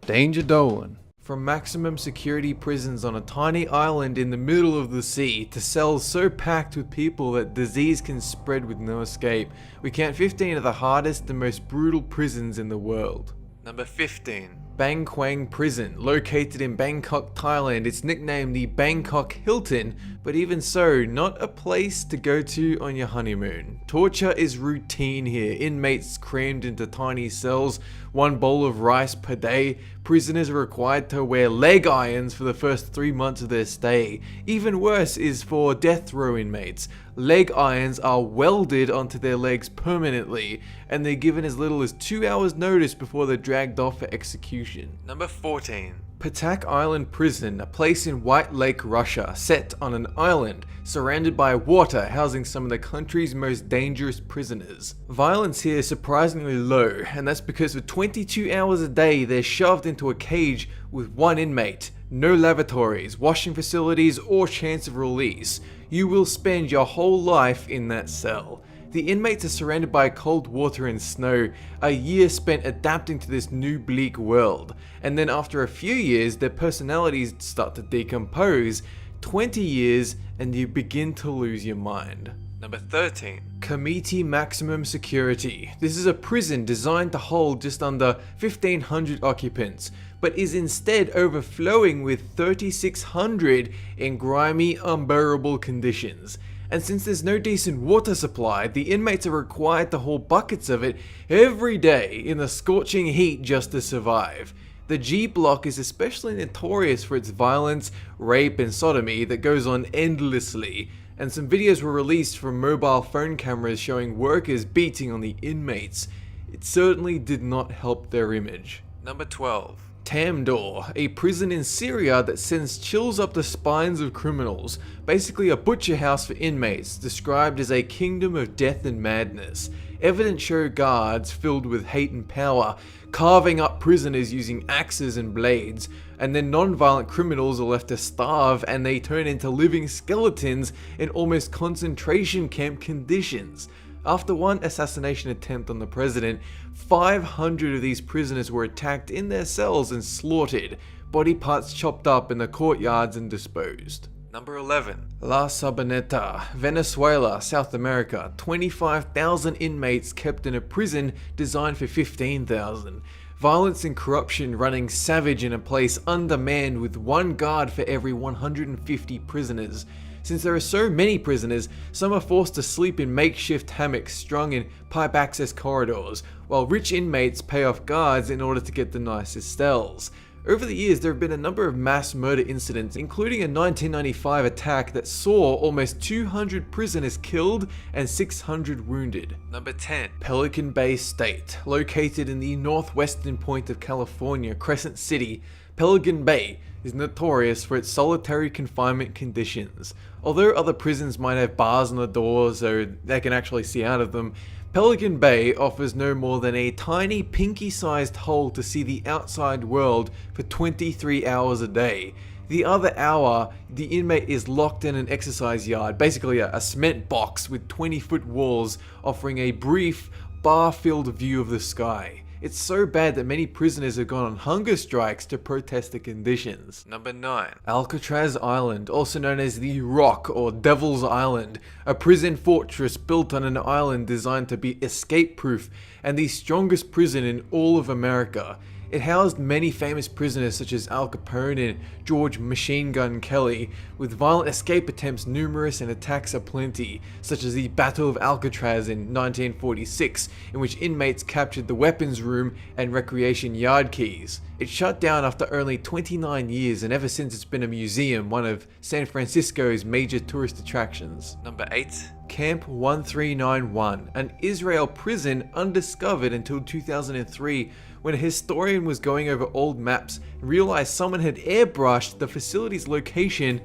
Danger Dolan. From maximum security prisons on a tiny island in the middle of the sea to cells so packed with people that disease can spread with no escape, we count 15 of the hardest and most brutal prisons in the world. Number 15. Bang Kwang Prison, located in Bangkok, Thailand. It's nicknamed the Bangkok Hilton, but even so, not a place to go to on your honeymoon. Torture is routine here, inmates crammed into tiny cells, one bowl of rice per day. Prisoners are required to wear leg irons for the first 3 months of their stay. Even worse is for death row inmates. Leg irons are welded onto their legs permanently, and they're given as little as 2 hours notice before they're dragged off for execution. Number 14. Patak Island Prison, a place in White Lake, Russia, set on an island surrounded by water, housing some of the country's most dangerous prisoners. Violence here is surprisingly low, and that's because for 22 hours a day they're shoved into a cage with one inmate. No lavatories, washing facilities, or chance of release. You will spend your whole life in that cell. The inmates are surrounded by cold water and snow, a year spent adapting to this new bleak world, and then after a few years their personalities start to decompose. 20 years and you begin to lose your mind. Number 13. Committee Maximum Security. This is a prison designed to hold just under 1,500 occupants, but is instead overflowing with 3,600 in grimy, unbearable conditions. And since there's no decent water supply, the inmates are required to haul buckets of it every day in the scorching heat just to survive. The G block is especially notorious for its violence, rape, and sodomy that goes on endlessly, and some videos were released from mobile phone cameras showing workers beating on the inmates. It certainly did not help their image. Number 12. Tamdor, a prison in Syria that sends chills up the spines of criminals, basically a butcher house for inmates, described as a kingdom of death and madness. Evidence show guards filled with hate and power, carving up prisoners using axes and blades, and then non-violent criminals are left to starve and they turn into living skeletons in almost concentration camp conditions. After one assassination attempt on the president, 500 of these prisoners were attacked in their cells and slaughtered, body parts chopped up in the courtyards and disposed. Number 11. La Sabaneta, Venezuela, South America. 25,000 inmates kept in a prison designed for 15,000. Violence and corruption running savage in a place undermanned with one guard for every 150 prisoners. Since there are so many prisoners, some are forced to sleep in makeshift hammocks strung in pipe access corridors, while rich inmates pay off guards in order to get the nicest cells. Over the years, there have been a number of mass murder incidents, including a 1995 attack that saw almost 200 prisoners killed and 600 wounded. Number 10. Pelican Bay State. Located in the northwestern point of California, Crescent City, Pelican Bay is notorious for its solitary confinement conditions. Although other prisons might have bars on the doors so they can actually see out of them, Pelican Bay offers no more than a tiny pinky-sized hole to see the outside world for 23 hours a day. The other hour, the inmate is locked in an exercise yard, basically a cement box with 20-foot walls offering a brief, bar-filled view of the sky. It's so bad that many prisoners have gone on hunger strikes to protest the conditions. Number 9. Alcatraz Island, also known as the Rock or Devil's Island, a prison fortress built on an island designed to be escape-proof and the strongest prison in all of America. It housed many famous prisoners such as Al Capone and George Machine Gun Kelly, with violent escape attempts numerous and attacks aplenty, such as the Battle of Alcatraz in 1946, in which inmates captured the weapons room and recreation yard keys. It shut down after only 29 years, and ever since it's been a museum, one of San Francisco's major tourist attractions. Number 8. Camp 1391, an Israel prison undiscovered until 2003, when a historian was going over old maps and realized someone had airbrushed the facility's location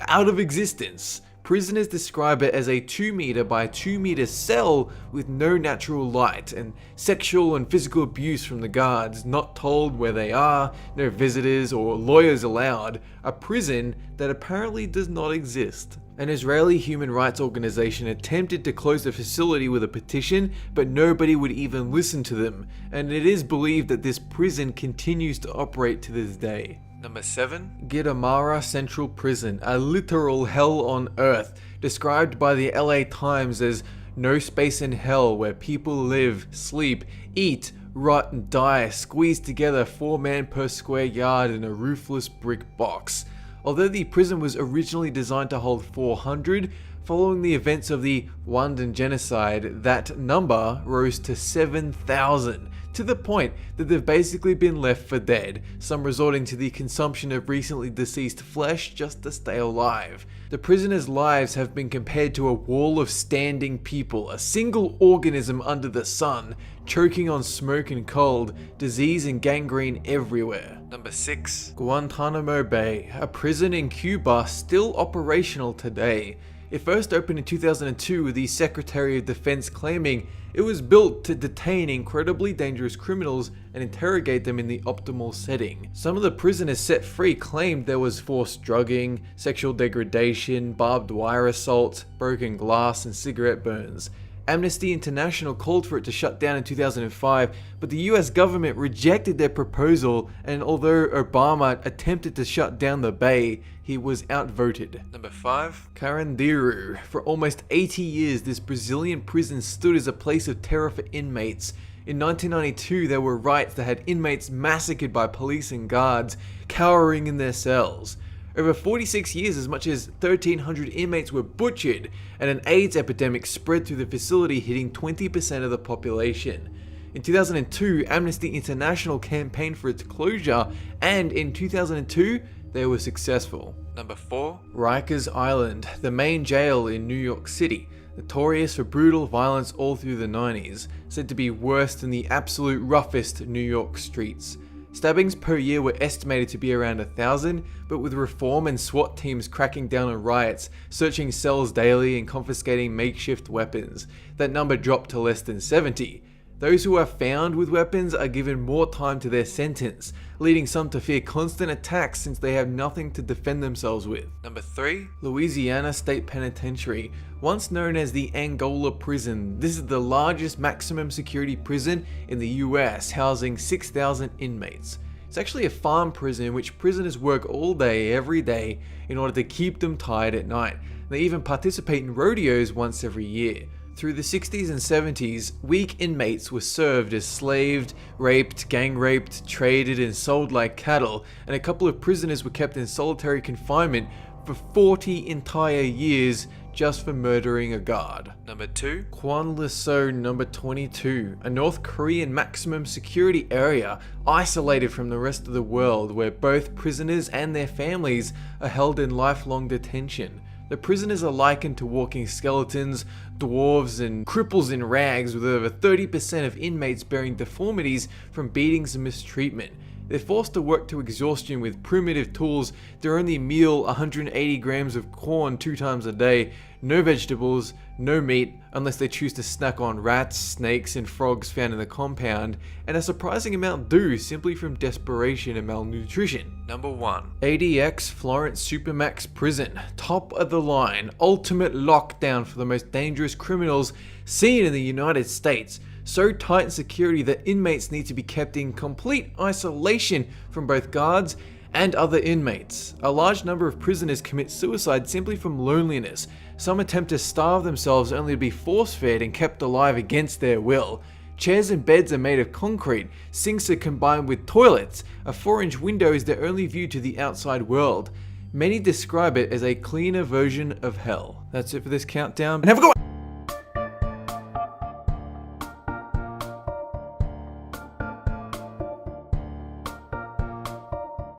out of existence. Prisoners describe it as a 2-meter by 2-meter cell with no natural light and sexual and physical abuse from the guards, not told where they are, no visitors or lawyers allowed, a prison that apparently does not exist. An Israeli human rights organization attempted to close the facility with a petition, but nobody would even listen to them, and it is believed that this prison continues to operate to this day. Number 7. Guatemala Central Prison, a literal hell on earth, described by the LA Times as no space in hell where people live, sleep, eat, rot and die, squeezed together 4 men per square yard in a roofless brick box. Although the prison was originally designed to hold 400, following the events of the Rwandan genocide, that number rose to 7,000, to the point that they've basically been left for dead, some resorting to the consumption of recently deceased flesh just to stay alive. The prisoners' lives have been compared to a wall of standing people, a single organism under the sun, choking on smoke and cold, disease and gangrene everywhere. Number 6. Guantanamo Bay, a prison in Cuba still operational today. It first opened in 2002 with the Secretary of Defense claiming it was built to detain incredibly dangerous criminals and interrogate them in the optimal setting. Some of the prisoners set free claimed there was forced drugging, sexual degradation, barbed wire assault, broken glass, and cigarette burns. Amnesty International called for it to shut down in 2005, but the US government rejected their proposal, and although Obama attempted to shut down the bay, he was outvoted. Number 5. Carandiru. For almost 80 years, this Brazilian prison stood as a place of terror for inmates. In 1992, there were riots that had inmates massacred by police and guards, cowering in their cells. Over 46 years, as much as 1,300 inmates were butchered, and an AIDS epidemic spread through the facility, hitting 20% of the population. In 2002, Amnesty International campaigned for its closure, and in 2002, they were successful. Number 4. Rikers Island, the main jail in New York City. Notorious for brutal violence all through the 90s, said to be worse than the absolute roughest New York streets. Stabbings per year were estimated to be around 1,000, but with reform and SWAT teams cracking down on riots, searching cells daily and confiscating makeshift weapons, that number dropped to less than 70. Those who are found with weapons are given more time to their sentence, leading some to fear constant attacks since they have nothing to defend themselves with. Number 3. Louisiana State Penitentiary. Once known as the Angola Prison, this is the largest maximum security prison in the US, housing 6,000 inmates. It's actually a farm prison in which prisoners work all day, every day, in order to keep them tired at night. They even participate in rodeos once every year. Through the 60s and 70s, weak inmates were served as slaved, raped, gang raped, traded, and sold like cattle, and a couple of prisoners were kept in solitary confinement for 40 entire years just for murdering a guard. Number 2. Kwanliso number 22, a North Korean maximum security area isolated from the rest of the world where both prisoners and their families are held in lifelong detention. The prisoners are likened to walking skeletons, dwarves, and cripples in rags, with over 30% of inmates bearing deformities from beatings and mistreatment. They're forced to work to exhaustion with primitive tools, their only meal 180 grams of corn 2 times a day, no vegetables, no meat, unless they choose to snack on rats, snakes, and frogs found in the compound, and a surprising amount do simply from desperation and malnutrition. Number 1. ADX Florence Supermax Prison. Top of the line, ultimate lockdown for the most dangerous criminals seen in the United States. So tight in security that inmates need to be kept in complete isolation from both guards and other inmates. A large number of prisoners commit suicide simply from loneliness. Some attempt to starve themselves only to be force-fed and kept alive against their will. Chairs and beds are made of concrete, sinks are combined with toilets, a 4-inch window is their only view to the outside world. Many describe it as a cleaner version of hell. That's it for this countdown, and have a good one!